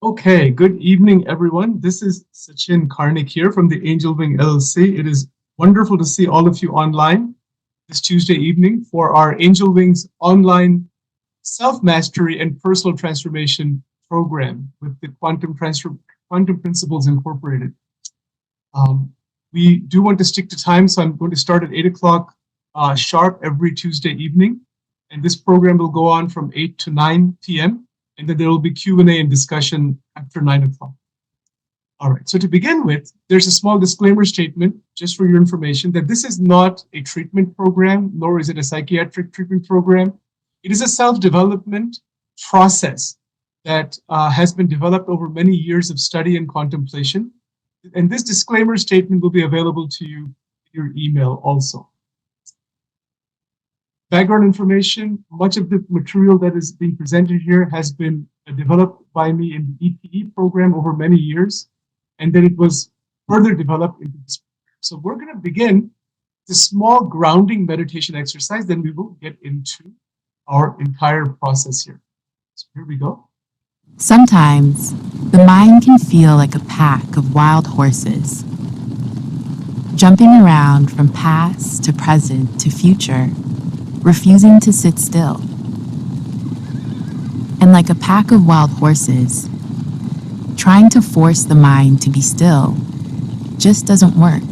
Okay, good evening, everyone. This is Sachin Karnik here from the Angel Wing LLC. It is wonderful to see all of you online this Tuesday evening for our Angel Wings online self mastery and personal transformation program with the Quantum Principles Incorporated. Um, we do want to stick to time, so I'm going to start at 8 o'clock sharp every Tuesday evening. And this program will go on from 8 to 9 p.m. And then there will be Q&A and discussion after 9 o'clock. All right, so to begin with, there's a small disclaimer statement, just for your information, that this is not a treatment program, nor is it a psychiatric treatment program. It is a self-development process that has been developed over many years of study and contemplation. And this disclaimer statement will be available to you in your email also. Background information, much of the material that is being presented here has been developed by me in the EPE program over many years, and then it was further developed into this program. So we're going to begin this small grounding meditation exercise, then we will get into our entire process here. So here we go. Sometimes the mind can feel like a pack of wild horses, jumping around from past to present to future, refusing to sit still. And like a pack of wild horses, trying to force the mind to be still just doesn't work.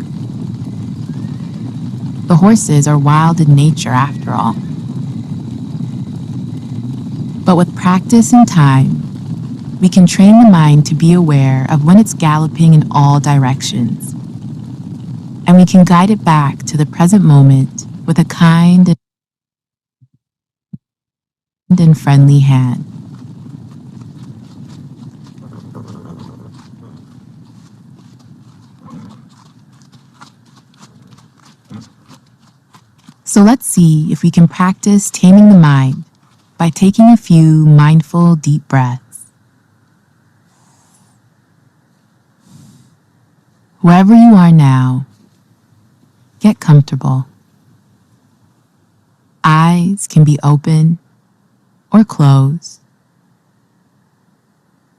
The horses are wild in nature after all. But with practice and time, we can train the mind to be aware of when it's galloping in all directions. And we can guide it back to the present moment with a kind and friendly hand. So let's see if we can practice taming the mind by taking a few mindful deep breaths. Wherever you are now, get comfortable. Eyes can be open or closed,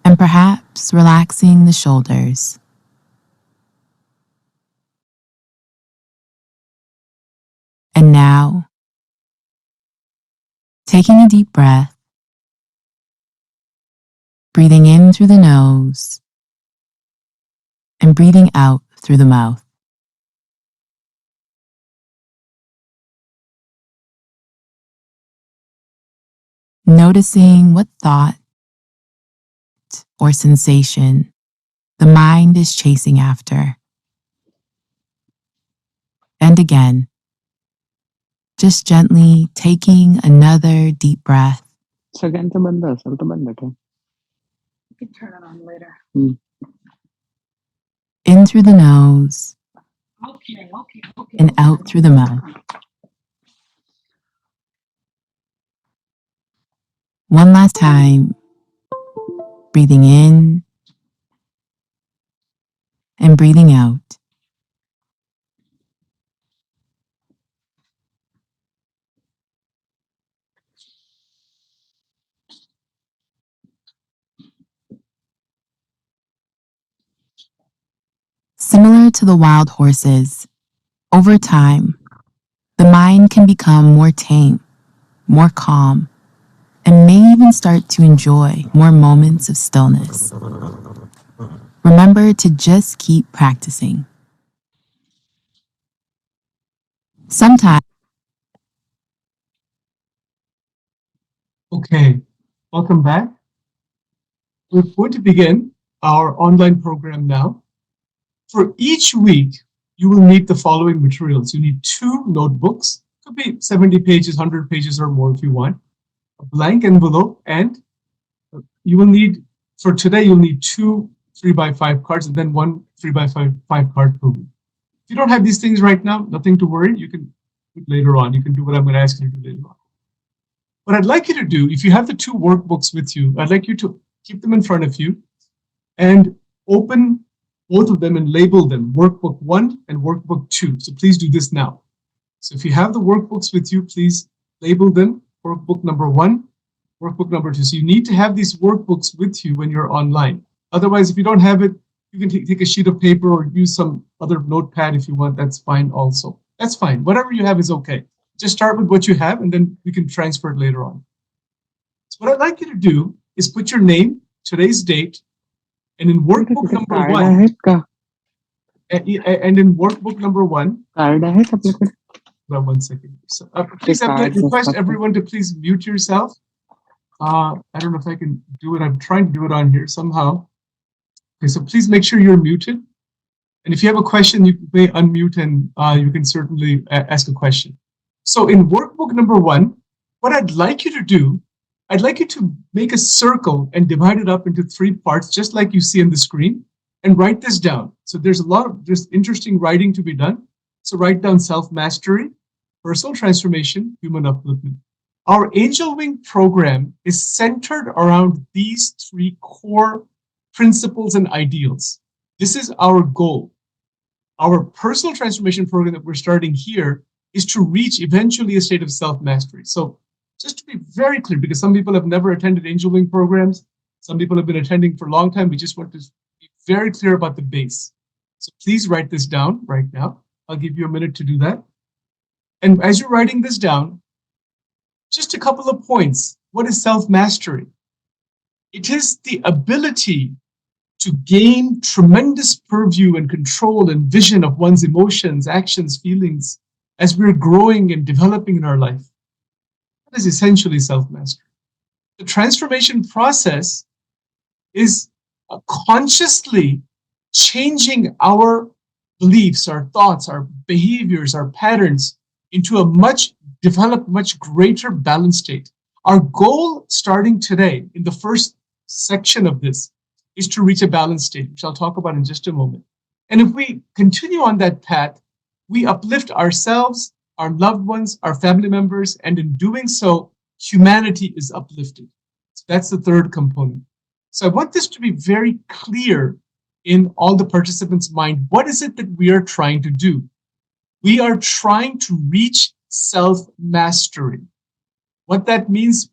and perhaps relaxing the shoulders. And now, taking a deep breath, breathing in through the nose and breathing out through the mouth. Noticing what thought or sensation the mind is chasing after. And again, just gently taking another deep breath. सगळ्यांचं बंद असेल तर बंद ठेव. You can turn it on later. In through the nose Okay. and out through the mouth. One last time, breathing in and breathing out. Similar to the wild horses, over time, the mind can become more tame, more calm, and may even start to enjoy more moments of stillness. Remember to just keep practicing. Sometimes. Okay, welcome back. We're going to begin our online program now. For each week, you will need the following materials. You need 2 notebooks, could be 70 pages, 100 pages or more if you want, a blank envelope, and you will need, for today, you'll need 2 3x5 cards and then 1 3x5 card per week. If you don't have these things right now, nothing to worry. You can do it later on. You can do what I'm going to ask you to do later on. What I'd like you to do, if you have the 2 workbooks with you, I'd like you to keep them in front of you and open both of them and label them, workbook 1 and workbook 2. So please do this now. So if you have the workbooks with you, please label them, workbook number 1 Workbook number 2. So you need to have these workbooks with you when you're online. Otherwise, if you don't have it, you can take a sheet of paper or use some other notepad if you want. That's fine also. That's fine. Whatever you have is okay. Just start with what you have and then we can transfer it later on. So what I'd like you to do is put your name, today's date, and in workbook number card 1, आहेत का? and in workbook number 1, card आहेत आपल्याकडे? one second. So, please, I cards request and stuff. everyone to please mute yourself. I don't know if I can do it. I'm trying to do it on here somehow. Okay, so please make sure you're muted. And if you have a question, you may unmute and you can certainly ask a question. So in workbook number 1, what I'd like you to do, I'd like you to make a circle and divide it up into 3 parts, just like you see on the screen, and write this down. So there's a lot of just interesting writing to be done. So write down self-mastery, personal transformation, human upliftment. Our Angel Wing program is centered around these 3 core principles and ideals. This is our goal. Our personal transformation program that we're starting here is to reach eventually a state of self-mastery. So just to be very clear, because some people have never attended Angel Wing programs, some people have been attending for a long time, we just want to be very clear about the base. So please write this down right now. I'll give you a minute to do that. And as you're writing this down, just a couple of points. What is self-mastery? It is the ability to gain tremendous purview and control and vision of one's emotions, actions, feelings as we're growing and developing in our life. That is essentially self-mastery. The transformation process is consciously changing our beliefs, our thoughts, our behaviors, our patterns into a much developed, much greater balanced state. Our goal starting today in the first section of this is to reach a balanced state, which I'll talk about in just a moment. And if we continue on that path, we uplift ourselves, our loved ones, our family members, and in doing so, humanity is uplifted. So that's the third component. So I want this to be very clear in all the participants' mind. What is it that we are trying to do? We are trying to reach self-mastery. What that means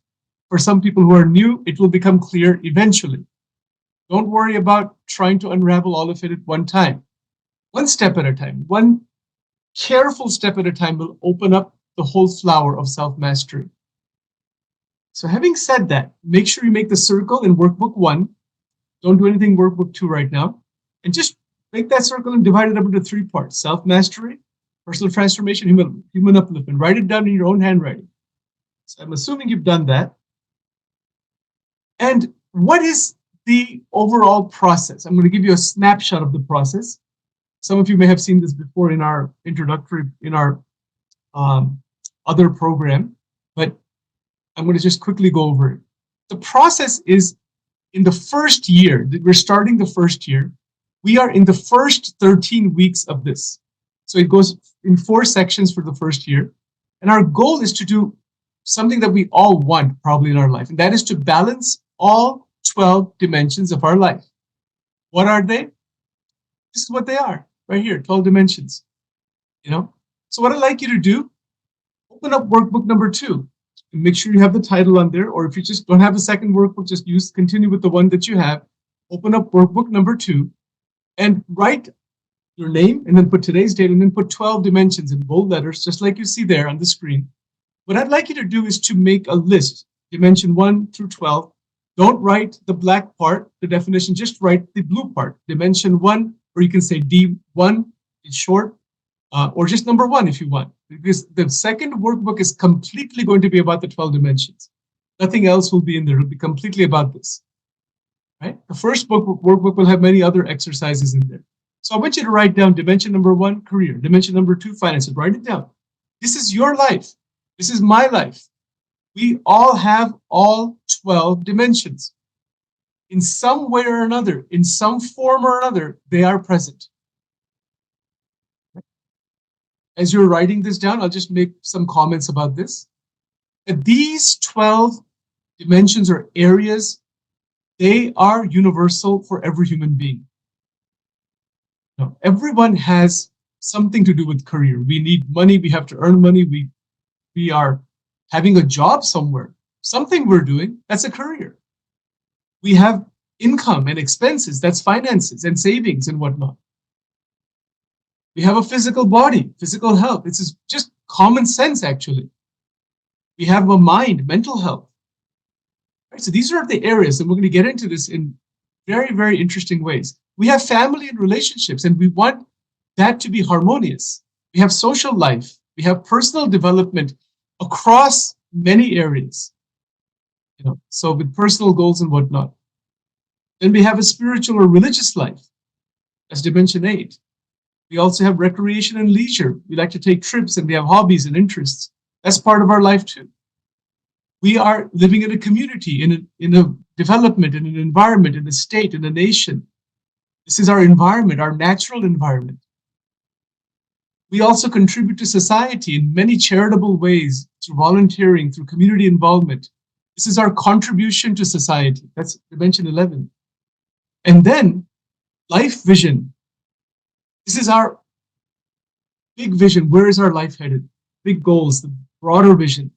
for some people who are new, it will become clear eventually. Don't worry about trying to unravel all of it at one time. One step at a time, one careful step at a time will open up the whole flower of self-mastery. So having said that, make sure you make the circle in workbook 1. Don't do anything workbook 2 right now. And just make that circle and divide it up into 3 parts. Self-mastery, personal transformation, human upliftment. Write it down in your own handwriting. So I'm assuming you've done that. And what is the overall process? I'm going to give you a snapshot of the process. Some of you may have seen this before in our introductory, in our other program, but I'm going to just quickly go over it. The process is in the first year, we're starting the first year. We are in the first 13 weeks of this. So it goes in 4 sections for the first year. And our goal is to do something that we all want probably in our life. And that is to balance all 12 dimensions of our life. What are they? This is what they are right here, 12 dimensions. So what I'd like you to do, open up workbook number 2 and make sure you have the title on there. Or if you just don't have a second workbook, just continue with the one that you have. Open up workbook number 2 and write your name and then put today's date and then put 12 dimensions in bold letters, just like you see there on the screen. What I'd like you to do is to make a list, dimension 1 through 12. Don't write the black part, the definition, just write the blue part, dimension 1, or you can say D1, it's short, or just number 1 if you want, because the second workbook is completely going to be about the 12 dimensions. Nothing else will be in there. It'll be completely about this. Right? The first workbook will have many other exercises in there. So I want you to write down dimension number 1, career, dimension number 2, finances. Write it down. This is your life. This is my life. We all have all 12 dimensions. In some way or another, in some form or another, they are present. As you're writing this down, I'll just make some comments about this. That these 12 dimensions or areas, they are universal for every human being. Now, everyone has something to do with career. We need money, we have to earn money, we are having a job somewhere. something we're doing, that's a career. We have income and expenses, that's finances and savings and whatnot. We have a physical body, physical health. This is just common sense, actually. We have a mind, mental health. Right? So these are the areas, and we're going to get into this in very, very interesting ways. We have family and relationships, and we want that to be harmonious. We have social life. We have personal development across many areas. So with personal goals and whatnot. Then we have a spiritual or religious life, as Dimension 8. We also have recreation and leisure. We like to take trips and we have hobbies and interests. That's part of our life too. We are living in a community, in a development, in an environment, in a state, in a nation. This is our environment, our natural environment. We also contribute to society in many charitable ways, through volunteering, through community involvement. This is our contribution to society. That's Dimension 11. And then life vision. This is our big vision. Where is our life headed? Big goals, the broader vision.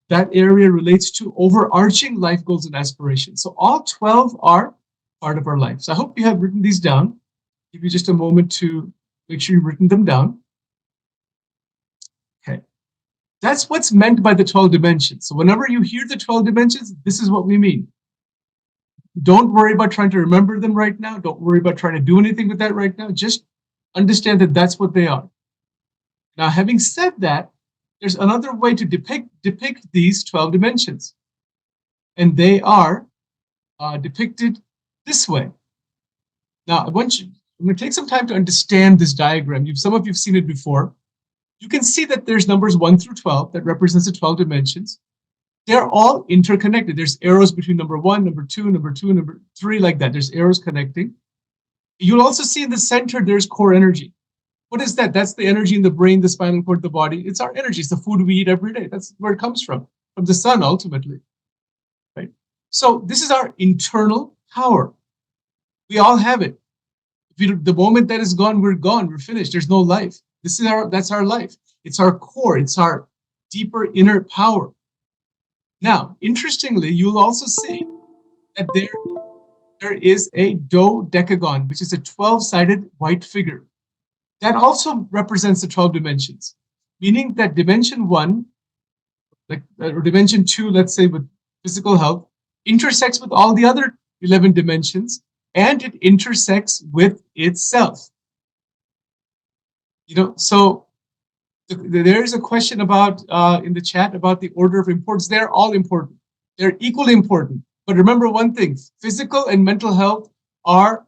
That area relates to overarching life goals and aspirations. So all 12 are part of our life. So I hope you have written these down. Give you just a moment to make sure you've written them down. Okay. That's what's meant by the 12 dimensions. So whenever you hear the 12 dimensions, this is what we mean. Don't worry about trying to remember them right now. Don't worry about trying to do anything with that right now. Just understand that that's what they are. Now, having said that, there's another way to depict these 12 dimensions. And they are depicted this way. Now, I'm going to take some time to understand this diagram. Some of you've seen it before. You can see that there's numbers 1 through 12 that represents the 12 dimensions. They're all interconnected. There's arrows between number 1, number 2, number 2, number 3, like that. There's arrows connecting. You'll also see in the center, there's core energy. What is that? That's the energy in the brain, the spinal cord, the body. It's our energy. It's the food we eat every day. That's where it comes from the sun, ultimately. Right? So this is our internal power. We all have it. The moment that is gone, we're gone. We're finished. There's no life. That's our life. It's our core. It's our deeper inner power. Now, interestingly, you'll also see that there is a dodecagon, which is a 12-sided white figure. That also represents the 12 dimensions, meaning that dimension 1, or dimension 2, let's say with physical health, intersects with all the other 11 dimensions, and it intersects with itself. So there is a question about in the chat about the order of importance. They're all important. They're equally important. But remember one thing, physical and mental health are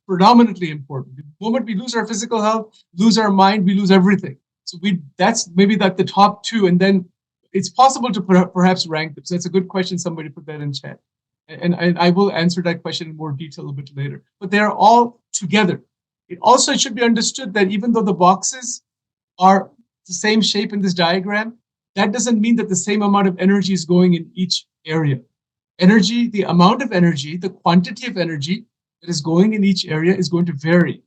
predominantly important. The moment we lose our physical health, lose our mind, we lose everything. So that's maybe the top two, and then it's possible to perhaps rank them. So that's a good question. Somebody put that in chat. And I will answer that question in more detail a bit later. But they are all together. It should be understood that even though the boxes are the same shape in this diagram, that doesn't mean that the same amount of energy is going in each area. Energy, the amount of energy, the quantity of energy that is going in each area is going to vary.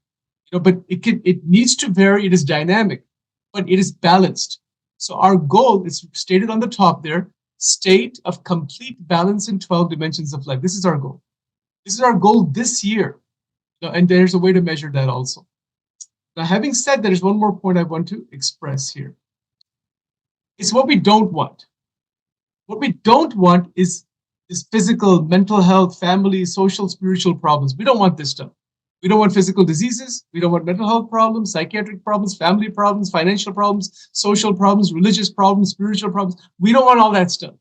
But it needs to vary. It is dynamic, but it is balanced. So our goal is stated on the top there, state of complete balance in 12 dimensions of life. This is our goal. This is our goal this year. And there's a way to measure that also. Now, having said that, there's one more point I want to express here. It's what we don't want. What we don't want is physical, mental health, family, social, spiritual problems. We don't want this stuff. We don't want physical diseases. We don't want mental health problems, psychiatric problems, family problems, financial problems, social problems, religious problems, spiritual problems. We don't want all that stuff.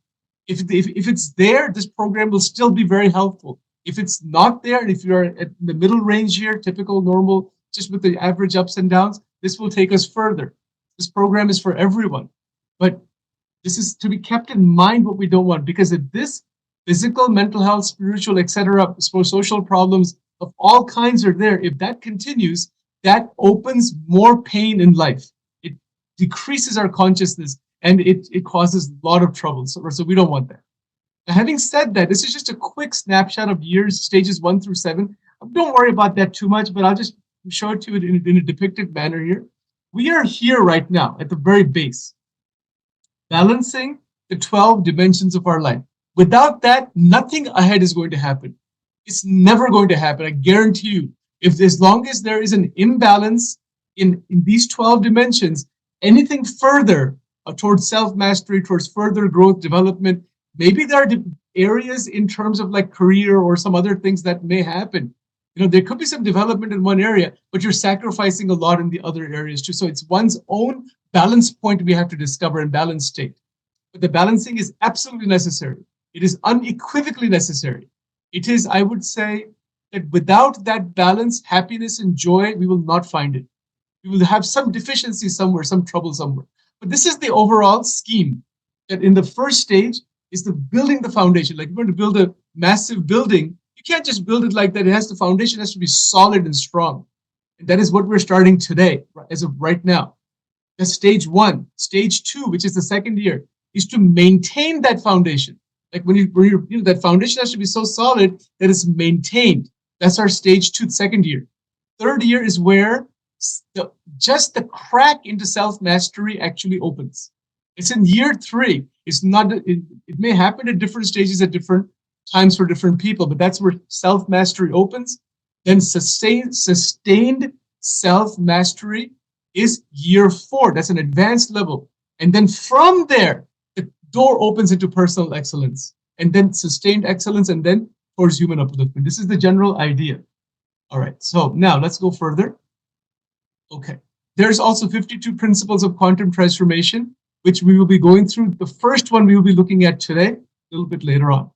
If it's there, this program will still be very helpful. If it's not there, and if you're at the middle range here, typical, normal, just with the average ups and downs, this will take us further. This program is for everyone. But this is to be kept in mind what we don't want, because if this physical, mental health, spiritual, etc., social problems of all kinds are there, if that continues, that opens more pain in life. It decreases our consciousness, and it causes a lot of trouble. So we don't want that. Now, having said that, this is just a quick snapshot of years, stages 1 through 7. Don't worry about that too much, but I'll just show it to you in a depicted manner here. We are here right now at the very base, balancing the 12 dimensions of our life. Without that, nothing ahead is going to happen. It's never going to happen. I guarantee you. If as long as there is an imbalance in these 12 dimensions, anything further towards self-mastery, towards further growth, development, maybe there are areas in terms of like career or some other things that may happen. There could be some development in one area, but you're sacrificing a lot in the other areas too. So it's one's own balance point we have to discover and balance state. But the balancing is absolutely necessary. It is unequivocally necessary. It is, I would say, that without that balance, happiness and joy, we will not find it. We will have some deficiency somewhere, some trouble somewhere. But this is the overall scheme, that in the first stage is the building the foundation. Like you're going to build a massive building, you can't just build it like that. The foundation has to be solid and strong. And that is what we're starting today, as of right now. That's stage one. Stage two, which is the second year, is to maintain that foundation. Like when you that foundation has to be so solid that it's maintained. That's our stage two, second year. Third year is where just the crack into self-mastery actually opens. It's in year three. It's not. It may happen at different stages at different times for different people, but that's where self-mastery opens. Then sustained self-mastery is year four. That's an advanced level. And then from there, the door opens into personal excellence, and then sustained excellence, and then towards human upliftment. This is the general idea. All right, so now let's go further. Okay, there's also 52 principles of quantum transformation, which we will be going through. The first one we will be looking at today, a little bit later on.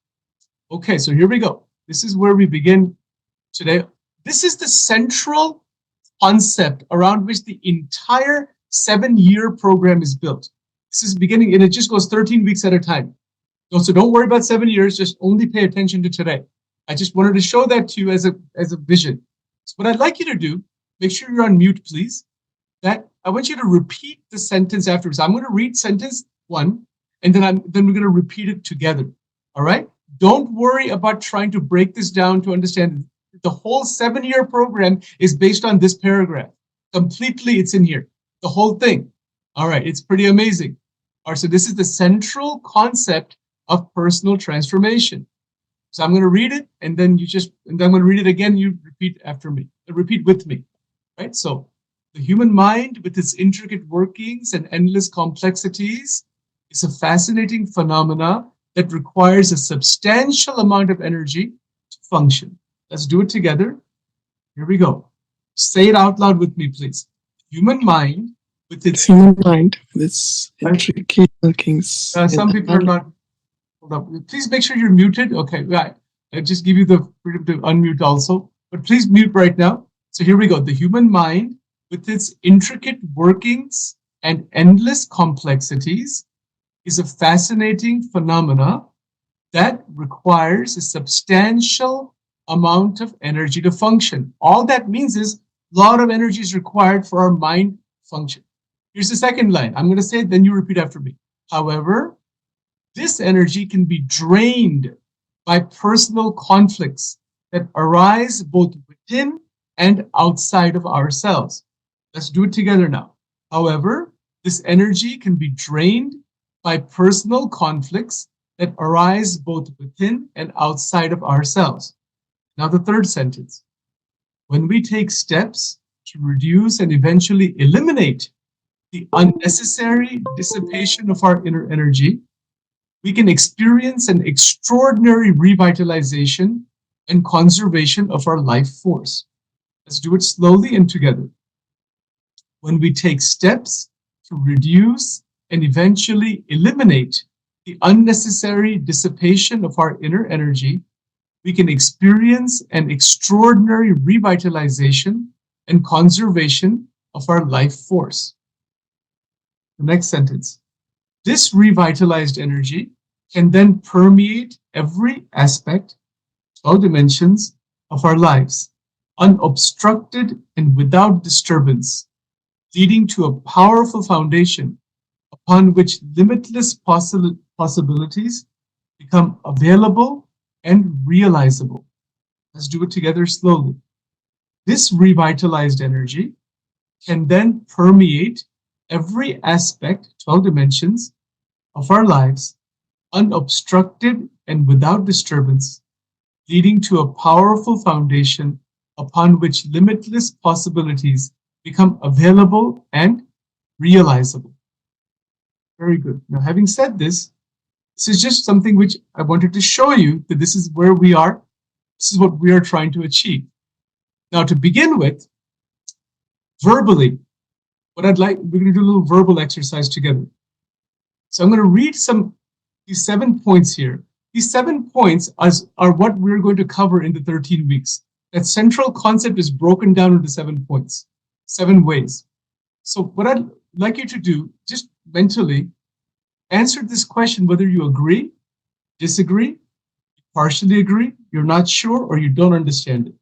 Okay, so here we go. This is where we begin today. This is the central concept around which the entire 7-year program is built. This is beginning, and it just goes 13 weeks at a time. So don't worry about 7 years, just only pay attention to today. I just wanted to show that to you as a vision. So what I'd like you to do, make sure you're on mute, please. That I want you to repeat the sentence afterwards. I'm going to read sentence one, and then we're going to repeat it together. All right? Don't worry about trying to break this down to understand. The whole 7-year program is based on this paragraph. Completely, it's in here. The whole thing. All right, it's pretty amazing. All right, so this is the central concept of personal transformation. So I'm going to read it, and then I'm going to read it again. You repeat after me. Repeat with me. Right? So the human mind, with its intricate workings and endless complexities, is a fascinating phenomena that requires a substantial amount of energy to function. Let's do it together. Here we go. Say it out loud with me, please. Human mind, with its intricate workings. Some people are not. Hold up. Please make sure you're muted. Okay, right. I'll just give you the freedom to unmute also. But please mute right now. So here we go. The human mind, with its intricate workings and endless complexities, is a fascinating phenomena that requires a substantial amount of energy to function. All that means is a lot of energy is required for our mind function. Here's the second line. I'm going to say it, then you repeat after me. However, this energy can be drained by personal conflicts that arise both within and outside of ourselves. Let's do it together now. However, this energy can be drained by personal conflicts that arise both within and outside of ourselves. Now the third sentence. When we take steps to reduce and eventually eliminate the unnecessary dissipation of our inner energy, we can experience an extraordinary revitalization and conservation of our life force. Let's do it slowly and together. When we take steps to reduce and eventually eliminate the unnecessary dissipation of our inner energy, we can experience an extraordinary revitalization and conservation of our life force. The next sentence. This revitalized energy can then permeate every aspect, all dimensions of our lives, unobstructed and without disturbance, leading to a powerful foundation upon which limitless possibilities become available and realizable. Let's do it together slowly. This revitalized energy can then permeate every aspect, 12 dimensions of our lives, unobstructed and without disturbance, leading to a powerful foundation upon which limitless possibilities become available and realizable. Very good. Now, having said this, this is just something which I wanted to show you that this is where we are. This is what we are trying to achieve. Now, to begin with, verbally, what I'd like, we're going to do a little verbal exercise together. So I'm going to read these 7 points here. These 7 points are what we're going to cover in the 13 weeks. That central concept is broken down into 7 points, 7 ways. So what I'd like you to do, just mentally, answer this question whether you agree, disagree, partially agree, you're not sure, or you don't understand it.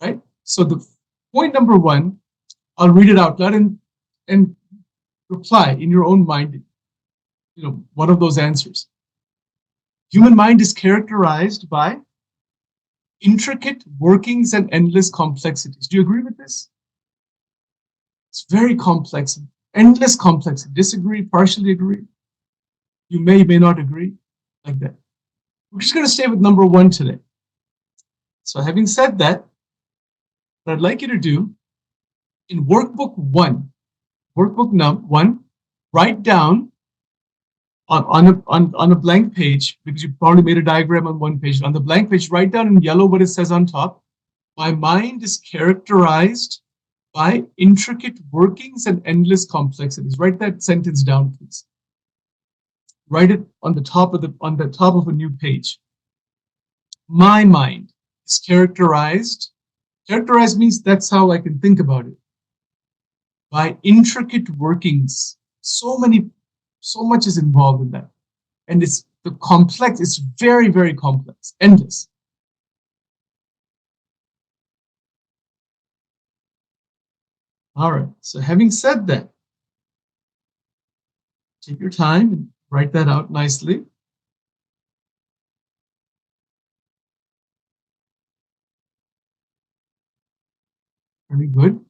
Right? So the point number 1, I'll read it out loud and reply in your own mind, one of those answers. Human mind is characterized by intricate workings and endless complexities. Do you agree with this? It's very complex, endless complexity. Disagree, partially agree. You may not agree, like that. We're just going to stay with number 1 today. So having said that, what I'd like you to do, in workbook 1, workbook 1, write down on a blank page, because you probably made a diagram on one page. On the blank page, write down in yellow what it says on top. My mind is characterized by intricate workings and endless complexities. Write that sentence down, please. Write it on the top of a new page. My mind is characterized. Characterized means that's how I can think about it. By intricate workings. So much is involved in that. And it's very, very complex, endless. All right, so having said that, take your time and write that out nicely. Very good.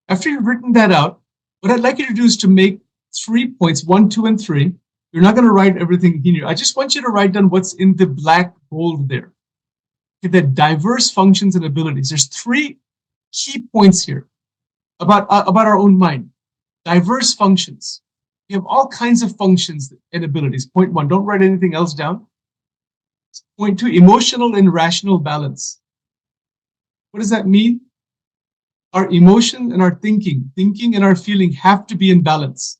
After you've written that out, what I'd like you to do is to make 3 points, 1, 2, and 3. You're not going to write everything here. I just want you to write down what's in the black bold there. Okay, the diverse functions and abilities. There's 3 key points here about our own mind. Diverse functions. We have all kinds of functions and abilities. Point 1, don't write anything else down. Point 2, emotional and rational balance. What does that mean? Our emotion and our thinking and our feeling have to be in balance.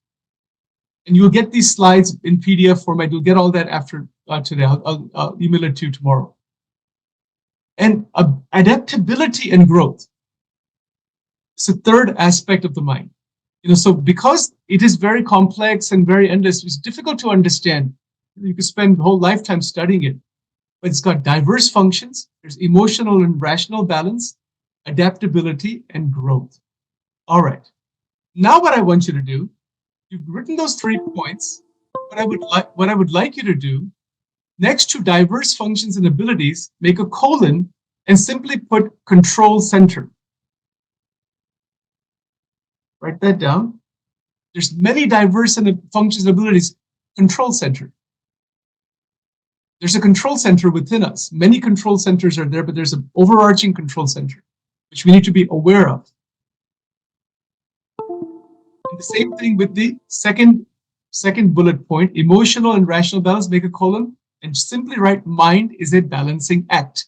And you'll get these slides in PDF format. You'll get all that after today. I'll email it to you tomorrow. And adaptability and growth. It's the third aspect of the mind. So because it is very complex and very endless, it's difficult to understand. You could spend a whole lifetime studying it. But it's got diverse functions. There's emotional and rational balance, adaptability, and growth. All right. Now what I want you to do, you've written those 3 points. What I would like you to do, next to diverse functions and abilities, make a colon and simply put control center. Write that down. There's many diverse functions and abilities. Control center. There's a control center within us. Many control centers are there, but there's an overarching control center, which we need to be aware of. And the same thing with the second bullet point, emotional and rational balance, make a colon, and simply write mind is a balancing act.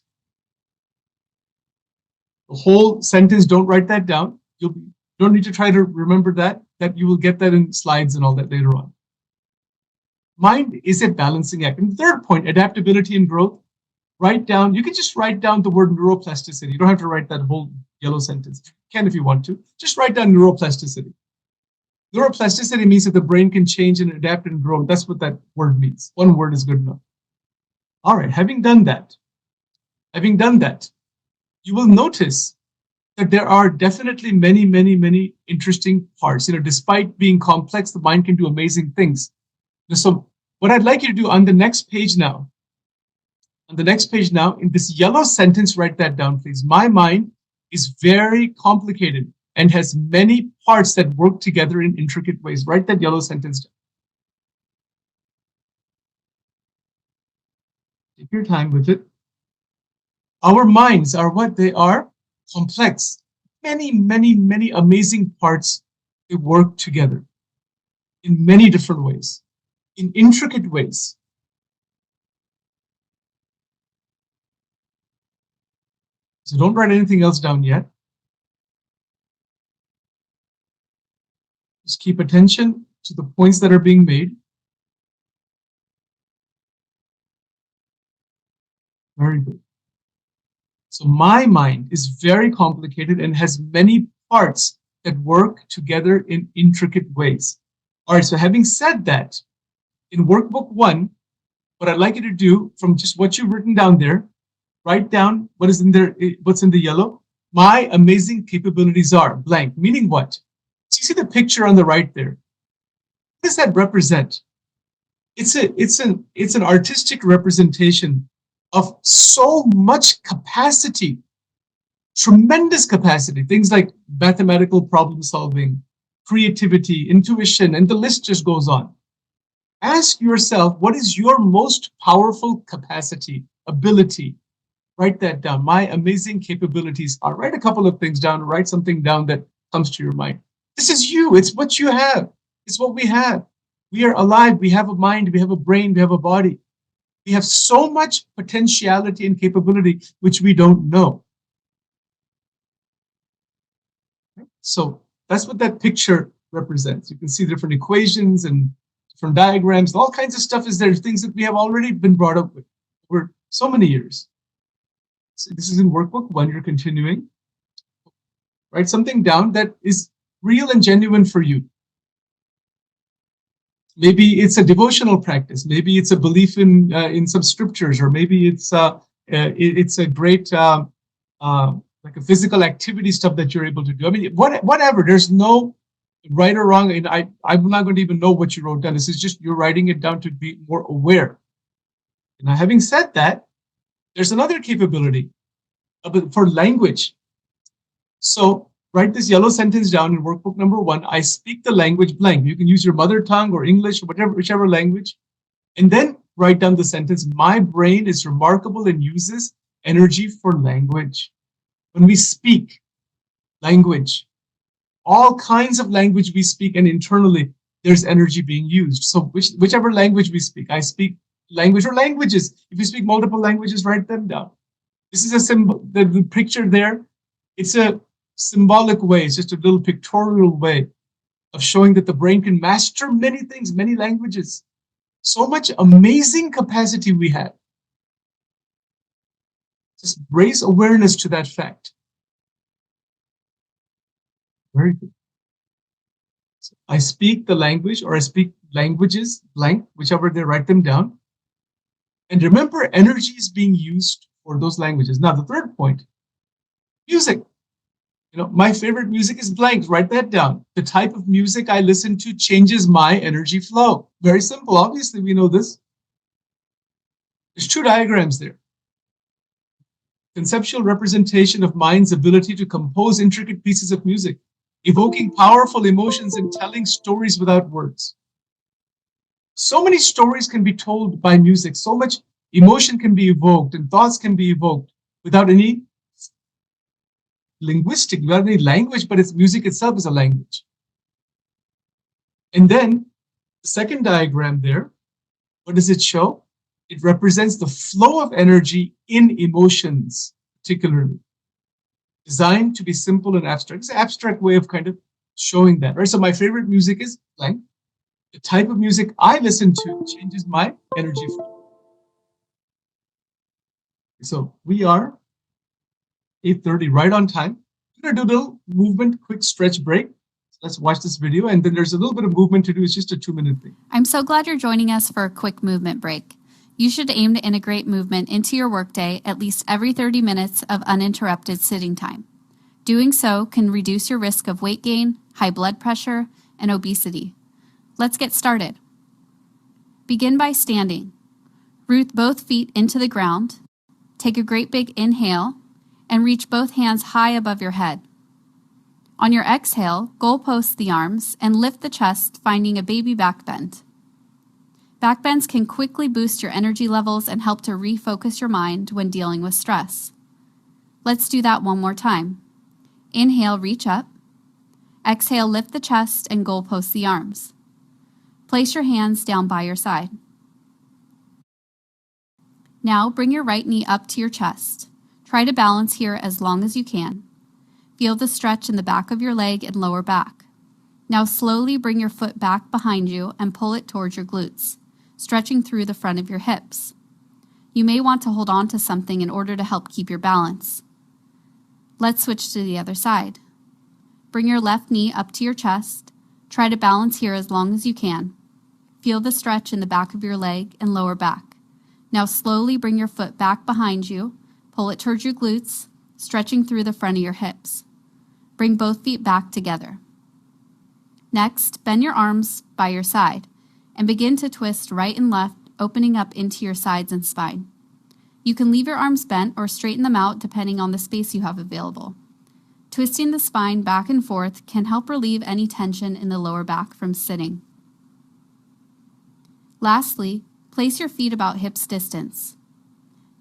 The whole sentence, don't write that down. You don't need to try to remember that you will get that in slides and all that later on. Mind is a balancing act. And the third point, adaptability and growth, write down, you can just write down the word neuroplasticity. You don't have to write that whole yellow sentence. You can if you want to. Just write down neuroplasticity. Neuroplasticity means that the brain can change and adapt and grow. That's what that word means. One word is good enough. All right, having done that, you will notice that there are definitely many, many, many interesting parts. Despite being complex, the mind can do amazing things. So what I'd like you to do on the next page now, in this yellow sentence, write that down, please. My mind is very complicated and has many parts that work together in intricate ways. Write that yellow sentence down. Take your time with it. Our minds are what they are, complex. Many, many, many amazing parts that work together in many different ways, in intricate ways. So don't write anything else down yet. Just keep attention to the points that are being made. Very good. So my mind is very complicated and has many parts that work together in intricate ways. All right, so having said that, in workbook 1, what I'd like you to do from just what you've written down there, write down what is in there, what's in the yellow. My amazing capabilities are blank, meaning what? So you see the picture on the right there. What does that represent? It's an artistic representation of so much capacity, tremendous capacity, things like mathematical problem solving, creativity, intuition, and the list just goes on. Ask yourself, what is your most powerful capacity, ability? Write that down. My amazing capabilities are. Write a couple of things down. Write something down that comes to your mind. This is you. It's what you have. It's what we have. We are alive. We have a mind. We have a brain. We have a body. We have so much potentiality and capability, which we don't know. So that's what that picture represents. You can see different equations and different diagrams. All kinds of stuff is there. Things that we have already been brought up with for so many years. So this is in workbook 1. You're continuing. Write something down that is real and genuine for you. Maybe it's a devotional practice. Maybe it's a belief in some scriptures, or maybe it's a great like a physical activity stuff that you're able to do. I mean, whatever. There's no right or wrong, and I'm not going to even know what you wrote down. This is just you're writing it down to be more aware. Now, having said that, there's another capability for language. So write this yellow sentence down in workbook number 1. I speak the language blank. You can use your mother tongue or English, or whichever language. And then write down the sentence, my brain is remarkable and uses energy for language. When we speak language, all kinds of language we speak, and internally there's energy being used. So whichever language we speak, I speak language or languages. If you speak multiple languages, write them down. This is a symbol, the picture there. It's a symbolic way. It's just a little pictorial way of showing that the brain can master many things, many languages. So much amazing capacity we have. Just raise awareness to that fact. Very good. So I speak the language, or I speak languages, blank, whichever they, write them down. And remember, energy is being used for those languages. Now, the third point, music. You know, my favorite music is blank. Write that down. The type of music I listen to changes my energy flow. Very simple. Obviously, we know this. There's 2 diagrams there. Conceptual representation of mind's ability to compose intricate pieces of music, evoking powerful emotions and telling stories without words. So many stories can be told by music. So much emotion can be evoked and thoughts can be evoked without any linguistic, without any language, but its music itself is a language. And then the second diagram there, what does it show? It represents the flow of energy in emotions, particularly. Designed to be simple and abstract. It's an abstract way of kind of showing that, right? So my favorite music is blank. The type of music I listen to changes my energy flow. So we are 8:30, right on time. We're gonna do a little movement, quick stretch break. So let's watch this video, and then there's a little bit of movement to do. It's just a 2-minute thing. I'm so glad you're joining us for a quick movement break. You should aim to integrate movement into your workday at least every 30 minutes of uninterrupted sitting time. Doing so can reduce your risk of weight gain, high blood pressure, and obesity. Let's get started. Begin by standing. Root both feet into the ground. Take a great big inhale and reach both hands high above your head. On your exhale, goalpost the arms and lift the chest, finding a baby back bend. Back bends can quickly boost your energy levels and help to refocus your mind when dealing with stress. Let's do that one more time. Inhale, reach up. Exhale, lift the chest and goalpost the arms. Place your hands down by your side. Now bring your right knee up to your chest. Try to balance here as long as you can. Feel the stretch in the back of your leg and lower back. Now slowly bring your foot back behind you and pull it towards your glutes, stretching through the front of your hips. You may want to hold on to something in order to help keep your balance. Let's switch to the other side. Bring your left knee up to your chest. Try to balance here as long as you can. Feel the stretch in the back of your leg and lower back. Now slowly bring your foot back behind you, pull it towards your glutes, stretching through the front of your hips. Bring both feet back together. Next, bend your arms by your side and begin to twist right and left, opening up into your sides and spine. You can leave your arms bent or straighten them out depending on the space you have available. Twisting the spine back and forth can help relieve any tension in the lower back from sitting. Lastly, place your feet about hips distance.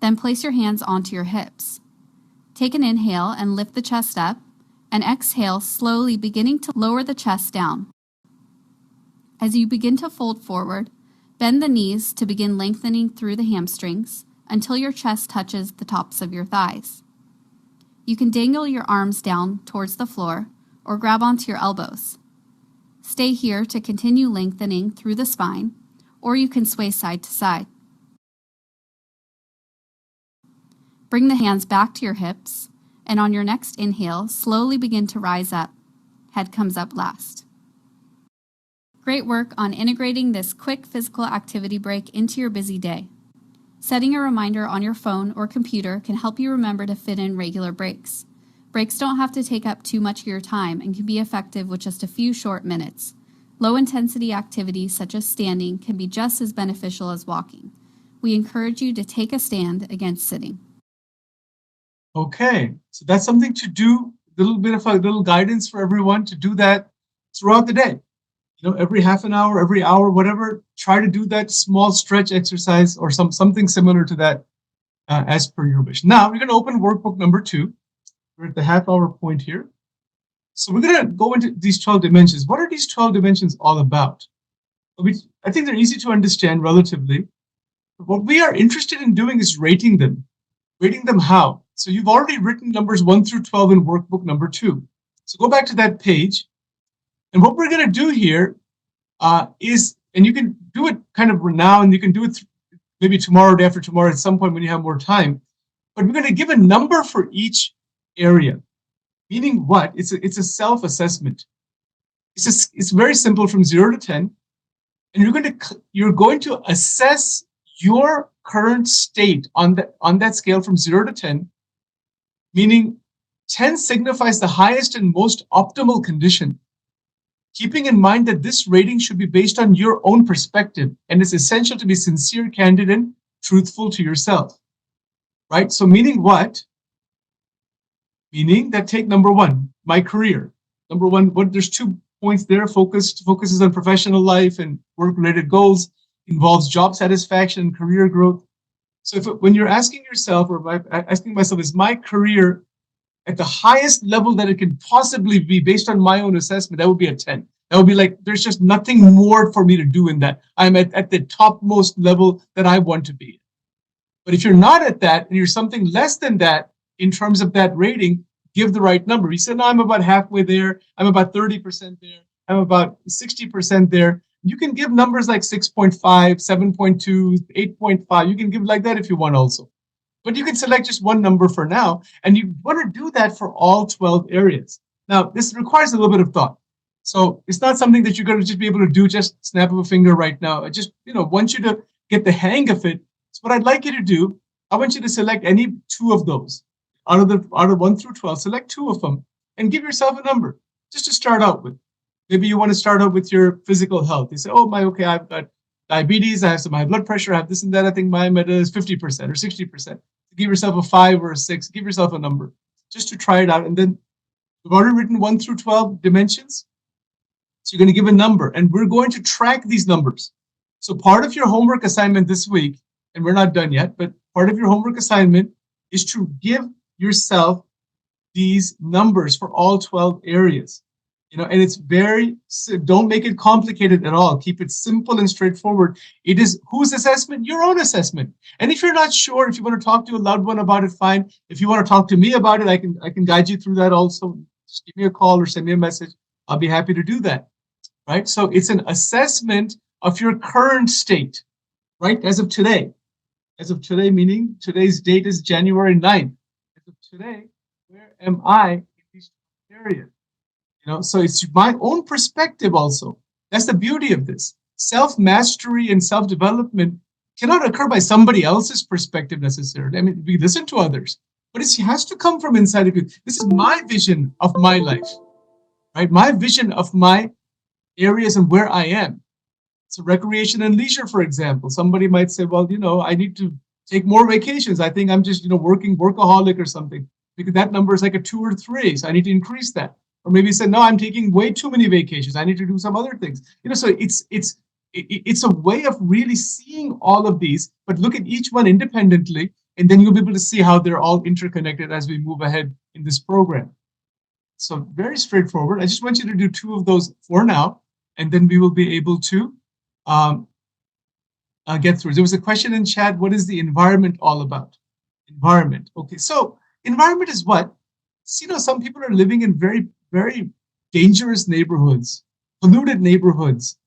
Then place your hands onto your hips. Take an inhale and lift the chest up, and exhale, slowly beginning to lower the chest down. As you begin to fold forward, bend the knees to begin lengthening through the hamstrings until your chest touches the tops of your thighs. You can dangle your arms down towards the floor or grab onto your elbows. Stay here to continue lengthening through the spine, or you can sway side to side. Bring the hands back to your hips, and on your next inhale, slowly begin to rise up. Head comes up last. Great work on integrating this quick physical activity break into your busy day. Setting a reminder on your phone or computer can help you remember to fit in regular breaks. Breaks don't have to take up too much of your time and can be effective with just a few short minutes. Low-intensity activities such as standing can be just as beneficial as walking. We encourage you to take a stand against sitting. Okay, so that's something to do, a little bit of a little guidance for everyone to do that throughout the day. Every half an hour, every hour, whatever, try to do that small stretch exercise or something similar to that as per your wish. Now, we're going to open workbook number 2. We're at the half-hour point here. So we're going to go into these 12 dimensions. What are these 12 dimensions all about? I think they're easy to understand relatively. But what we are interested in doing is rating them. Rating them how? So you've already written numbers 1 through 12 in workbook number 2. So go back to that page. And what we're going to do here is, and you can do it kind of now, and you can do it maybe tomorrow, day after tomorrow, at some point when you have more time. But we're going to give a number for each area. Meaning what? It's a self-assessment. It's very simple from 0 to 10, and you're going to assess your current state on that scale from 0 to 10. Meaning 10 signifies the highest and most optimal condition. Keeping in mind that this rating should be based on your own perspective, and it's essential to be sincere, candid, and truthful to yourself. Right? So meaning what? Meaning that take number 1, my career. Number 1, there's 2 points there. Focuses on professional life and work-related goals, involves job satisfaction and career growth. So when you're asking yourself, or asking myself, is my career at the highest level that it can possibly be based on my own assessment, that would be a 10. That would be like, there's just nothing more for me to do in that. I'm at the topmost level that I want to be. But if you're not at that, and you're something less than that in terms of that rating, give the right number. You said, no, I'm about halfway there. I'm about 30% there. I'm about 60% there. You can give numbers like 6.5, 7.2, 8.5. You can give like that if you want also. But you can select just one number for now, and you want to do that for all 12 areas. Now, this requires a little bit of thought. So it's not something that you're going to just be able to do just snap of a finger right now. I just, want you to get the hang of it. So what I'd like you to do, I want you to select any 2 of those. Out of 1 through 12, select 2 of them and give yourself a number just to start out with. Maybe you want to start out with your physical health. You say, I've got diabetes, I have some high blood pressure, I have this and that. I think my meta is 50% or 60%. Give yourself a 5 or a 6. Give yourself a number just to try it out. And then we've already written 1 through 12 dimensions. So you're going to give a number, and we're going to track these numbers. So part of your homework assignment this week, and we're not done yet, but part of your homework assignment is to give yourself these numbers for all 12 areas. And it's don't make it complicated at all. Keep it simple and straightforward. It is whose assessment? Your own assessment. And if you're not sure, if you want to talk to a loved one about it, fine. If you want to talk to me about it, I can guide you through that also. Just give me a call or send me a message. I'll be happy to do that. Right? So it's an assessment of your current state, right? As of today. As of today, meaning today's date is January 9th. As of today, where am I in these areas? So it's my own perspective also. That's the beauty of this. Self-mastery and self-development cannot occur by somebody else's perspective necessarily. I mean, we listen to others, but it has to come from inside of you. This is my vision of my life, right? My vision of my areas and where I am. So recreation and leisure, for example. Somebody might say, well, I need to take more vacations. I think I'm just, working workaholic or something, because that number is like a 2 or 3. So I need to increase that. Or maybe say, no, I'm taking way too many vacations. I need to do some other things. So it's a way of really seeing all of these, but look at each one independently, and then you'll be able to see how they're all interconnected as we move ahead in this program. So very straightforward. I just want you to do 2 of those for now, and then we will be able to get through. There was a question in chat, what is the environment all about? Environment. Okay, so environment is what? Some people are living in very, very dangerous neighborhoods, polluted neighborhoods.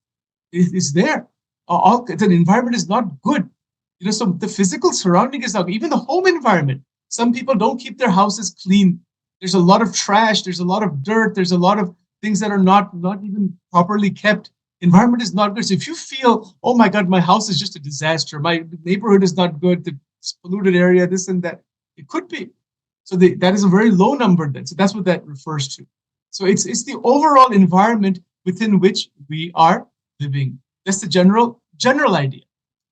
It's there. The environment is not good. So the physical surrounding is not, even the home environment. Some people don't keep their houses clean. There's a lot of trash. There's a lot of dirt. There's a lot of things that are not even properly kept. Environment is not good. So if you feel, oh my God, my house is just a disaster, my neighborhood is not good, the polluted area, this and that, it could be. So that is a very low number then. So that's what that refers to. So it's the overall environment within which we are living. That's the general idea.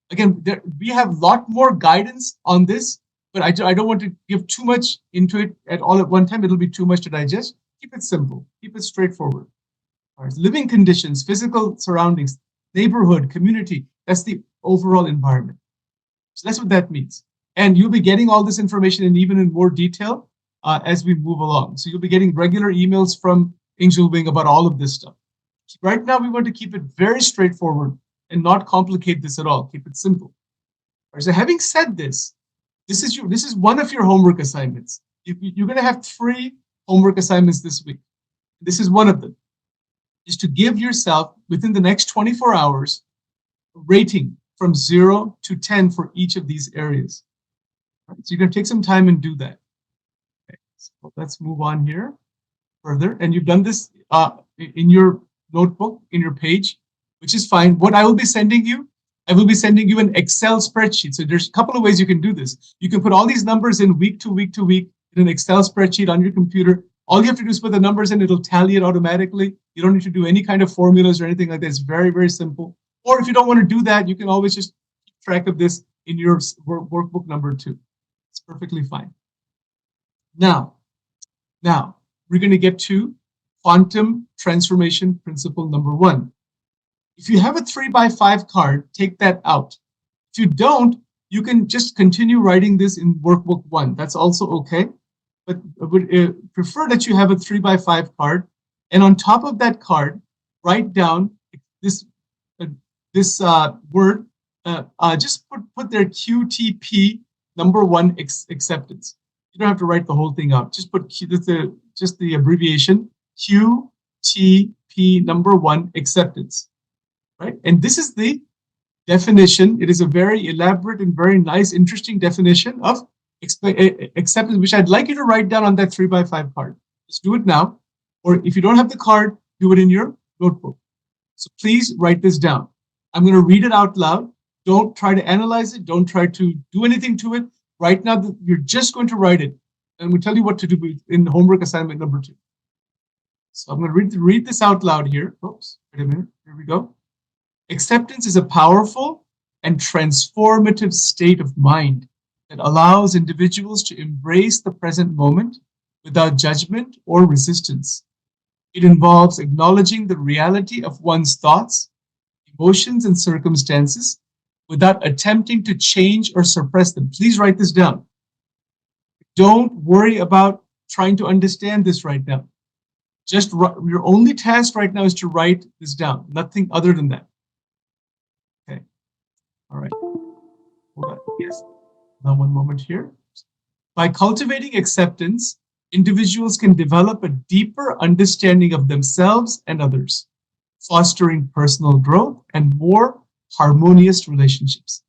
Again, we have a lot more guidance on this, but I don't want to give too much into it at all at one time. It'll be too much to digest. Keep it simple. Keep it straightforward. All right. Living conditions, physical surroundings, neighborhood, community. That's the overall environment. So that's what that means. And you'll be getting all this information and even in more detail as we move along. So you'll be getting regular emails from Angel Wing about all of this stuff. Right now, we want to keep it very straightforward and not complicate this at all. Keep it simple. All right, so having said this, this is one of your homework assignments. You're going to have 3 homework assignments this week. This is one of them. Is to give yourself, within the next 24 hours, a rating from 0 to 10 for each of these areas. Right, so you're going to take some time and do that. Okay, so let's move on here further. And you've done this in your notebook, in your page, which is fine. What I will be sending you an Excel spreadsheet. So there's a couple of ways you can do this. You can put all these numbers in week to week to week in an Excel spreadsheet on your computer. All you have to do is put the numbers in, it'll tally it automatically. You don't need to do any kind of formulas or anything like that. It's very, very simple. Or if you don't want to do that, you can always just keep track of this in your workbook number 2. It's perfectly fine. Now, we're going to get to quantum transformation principle number 1. If you have a 3x5 card, take that out. If you don't, you can just continue writing this in workbook 1. That's also okay. But I would prefer that you have a 3x5 card. And on top of that card, write down this word. Just put their QTP number 1 acceptance. You don't have to write the whole thing out. Just put just the abbreviation QTP number 1 acceptance. Right? And this is the definition. It is a very elaborate and very nice, interesting definition of acceptance, which I'd like you to write down on that 3x5 card. Just do it now. Or if you don't have the card, do it in your notebook. So please write this down. I'm going to read it out loud. Don't try to analyze it. Don't try to do anything to it. Right now, you're just going to write it. And we'll tell you what to do in homework assignment number 2. So I'm going to read this out loud here. Oops, wait a minute. Here we go. Acceptance is a powerful and transformative state of mind that allows individuals to embrace the present moment without judgment or resistance. It involves acknowledging the reality of one's thoughts, emotions, and circumstances without attempting to change or suppress them. Please write this down. Don't worry about trying to understand this right now. Just your only task right now is to write this down, nothing other than that. Okay. All right. Hold on. Yes. Now, one moment here. By cultivating acceptance, individuals can develop a deeper understanding of themselves and others, fostering personal growth and more harmonious relationships.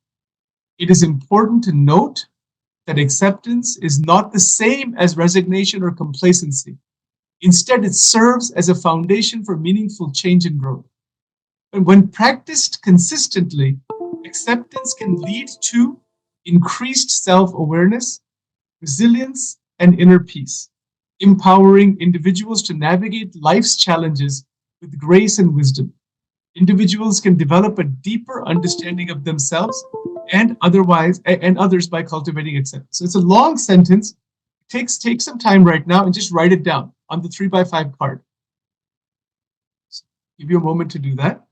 It is important to note that acceptance is not the same as resignation or complacency. Instead, it serves as a foundation for meaningful change and growth. And when practiced consistently, acceptance can lead to increased self-awareness, resilience, and inner peace, empowering individuals to navigate life's challenges with grace and wisdom. Individuals can develop a deeper understanding of themselves and others by cultivating acceptance. So it's a long sentence. Take some time right now and just write it down on the 3x5 card. So give you a moment to do that.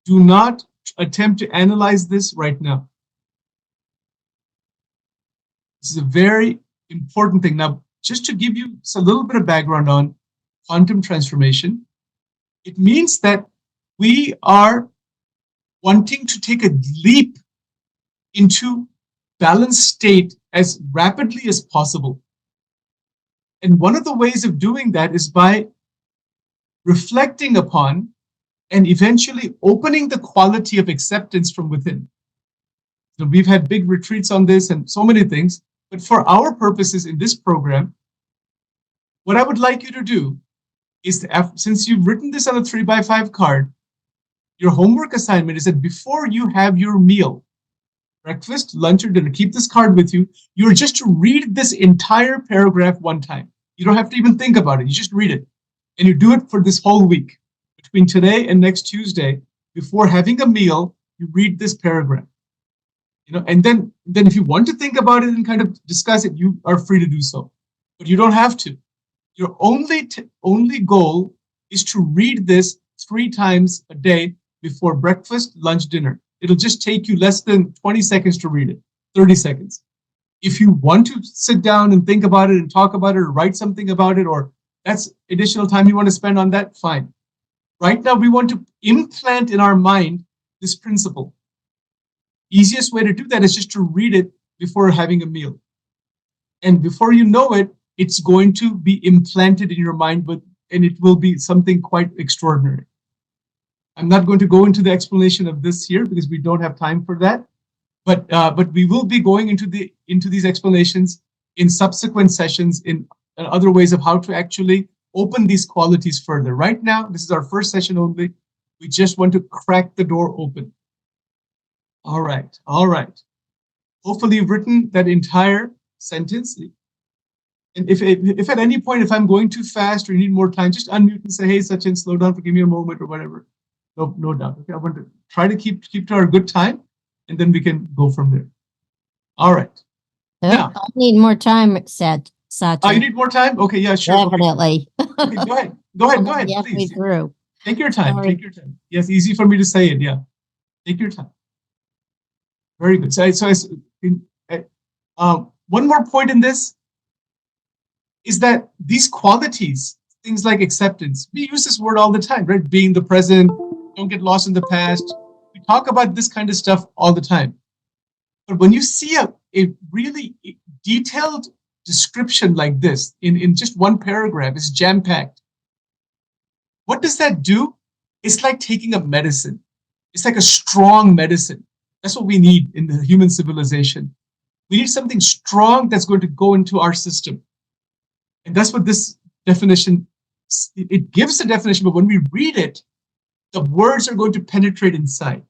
Do not attempt to analyze this right now. This is a very important thing. Now, just to give you a little bit of background on quantum transformation, it means that we are wanting to take a leap into balanced state as rapidly as possible. And one of the ways of doing that is by reflecting upon and eventually opening the quality of acceptance from within. So we've had big retreats on this and so many things, but for our purposes in this program, what I would like you to do is, since you've written this on a 3x5 card, your homework assignment is that before you have your meal, breakfast, lunch, or dinner, keep this card with you. You're just to read this entire paragraph one time. You don't have to even think about it. You just read it. And you do it for this whole week. Between today and next Tuesday, before having a meal, you read this paragraph. And then if you want to think about it and kind of discuss it, you are free to do so. But you don't have to. Your only goal is to read this 3 times a day before breakfast, lunch, dinner. It'll just take you less than 20 seconds to read it, 30 seconds. If you want to sit down and think about it and talk about it or write something about it, or that's additional time you want to spend on that, fine. Right now, we want to implant in our mind this principle. Easiest way to do that is just to read it before having a meal. And before you know it, it's going to be implanted in your mind, and it will be something quite extraordinary. I'm not going to go into the explanation of this here because we don't have time for that. But we will be going into these explanations in subsequent sessions in other ways of how to actually open these qualities further. Right now, this is our first session only. We just want to crack the door open. All right. Hopefully you've written that entire sentence. And if at any point, if I'm going too fast or you need more time, just unmute and say, hey, Sachin, slow down, give me a moment or whatever. No doubt. Okay, I want to try to keep to our good time, and then we can go from there. All right. Now, I need more time, Sachin. Oh, you need more time? Okay, yeah, sure. Definitely. Okay, go ahead, please. Through. Take your time. Sorry. Take your time. Yes, easy for me to say it. Yeah, take your time. Very good. One more point in this is that these qualities, things like acceptance, we use this word all the time, right? Being the present, don't get lost in the past. We talk about this kind of stuff all the time. But when you see a really detailed description like this in just one paragraph, it's jam-packed. What does that do? It's like taking a medicine. It's like a strong medicine. That's what we need in the human civilization. We need something strong that's going to go into our system. And that's what this definition, it gives the definition, but when we read it, the words are going to penetrate inside.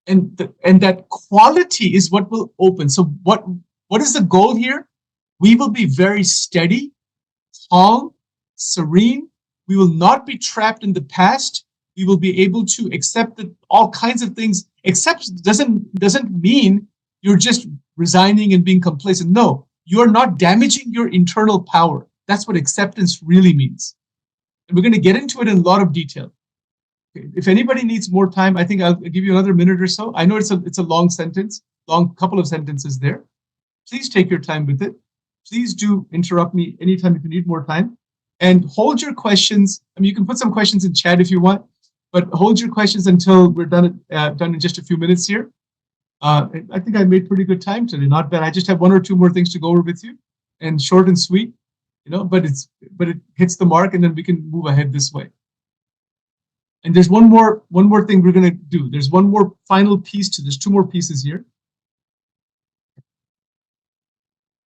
And that quality is what will open. So what is the goal here? We will be very steady, calm, serene. We will not be trapped in the past. We will be able to accept that all kinds of things. Accept doesn't mean you're just resigning and being complacent. No, you're not damaging your internal power. That's what acceptance really means. And we're going to get into it in a lot of detail. If anybody needs more time, I think I'll give you another minute or so. I know it's a long sentence, long couple of sentences there. Please take your time with it. Please do interrupt me anytime if you need more time. And hold your questions. I mean, you can put some questions in chat if you want, but hold your questions until we're done in just a few minutes here. I think I made pretty good time today. Not bad. I just have one or two more things to go over with you, and short and sweet, but it hits the mark, and then we can move ahead this way. And there's one more thing we're going to do. There's one more final piece to this. Two more pieces here.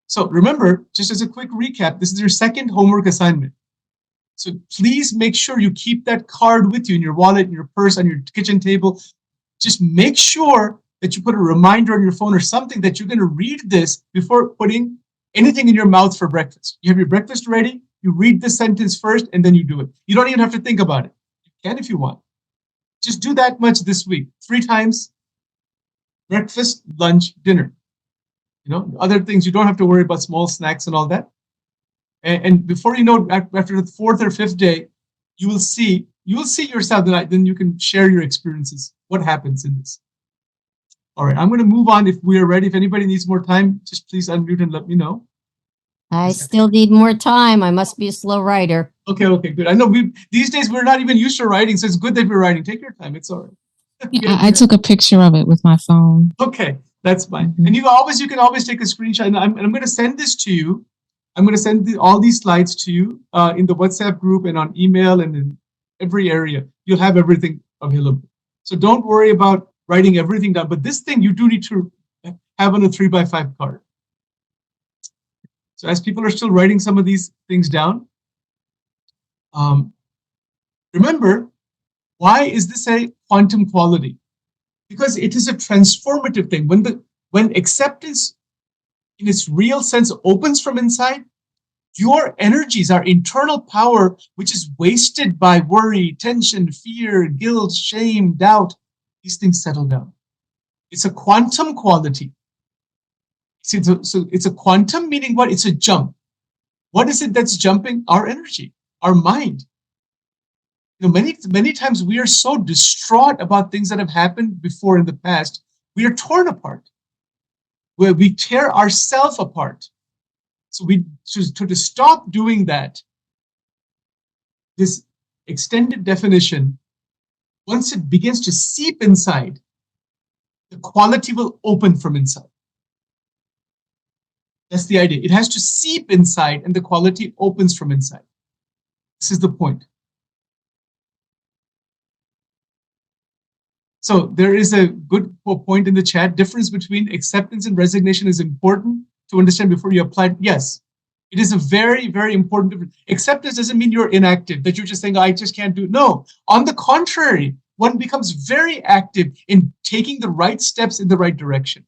So remember, just as a quick recap, this is your second homework assignment. So please make sure you keep that card with you in your wallet, in your purse, on your kitchen table. Just make sure that you put a reminder on your phone or something that you're going to read this before putting anything in your mouth for breakfast. You have your breakfast ready, you read this sentence first, and then you do it. You don't even have to think about it. You can if you want. Just do that much this week. 3 times: breakfast, lunch, dinner. Other things, you don't have to worry about small snacks and all that. And before you know, after the 4th or 5th day, you will see yourself. Then you can share your experiences. What happens in this? All right, I'm going to move on. If we are ready, if anybody needs more time, just please unmute and let me know. I still need more time. I must be a slow writer. Okay, good. I know these days we're not even used to writing, so it's good that we're writing. Take your time. It's all right. Yeah, I took a picture of it with my phone. Okay, that's fine. Mm-hmm. And you can always take a screenshot. And I'm going to send this to you. I'm going to send all these slides to you in the WhatsApp group and on email and in every area. You'll have everything available. So don't worry about writing everything down. But this thing you do need to have on a 3x5 card. So as people are still writing some of these things down, remember, why is this a quantum quality? Because it is a transformative thing. When acceptance in its real sense opens from inside, your energies, our internal power, which is wasted by worry, tension, fear, guilt, shame, doubt, these things settle down. It's a quantum quality. See, so it's a quantum, meaning what? It's a jump. What is it that's jumping? Our energy, our mind. Many times we are so distraught about things that have happened before in the past, we are torn apart, where we tear ourselves apart. So to stop doing that, this extended definition, once it begins to seep inside, the quality will open from inside. That's the idea. It has to seep inside and the quality opens from inside. This is the point. So there is a good point in the chat. Difference between acceptance and resignation is important to understand before you apply. Yes, it is a very, very important difference. Acceptance doesn't mean you're inactive, that you're just saying, I just can't do it. No, on the contrary, one becomes very active in taking the right steps in the right direction.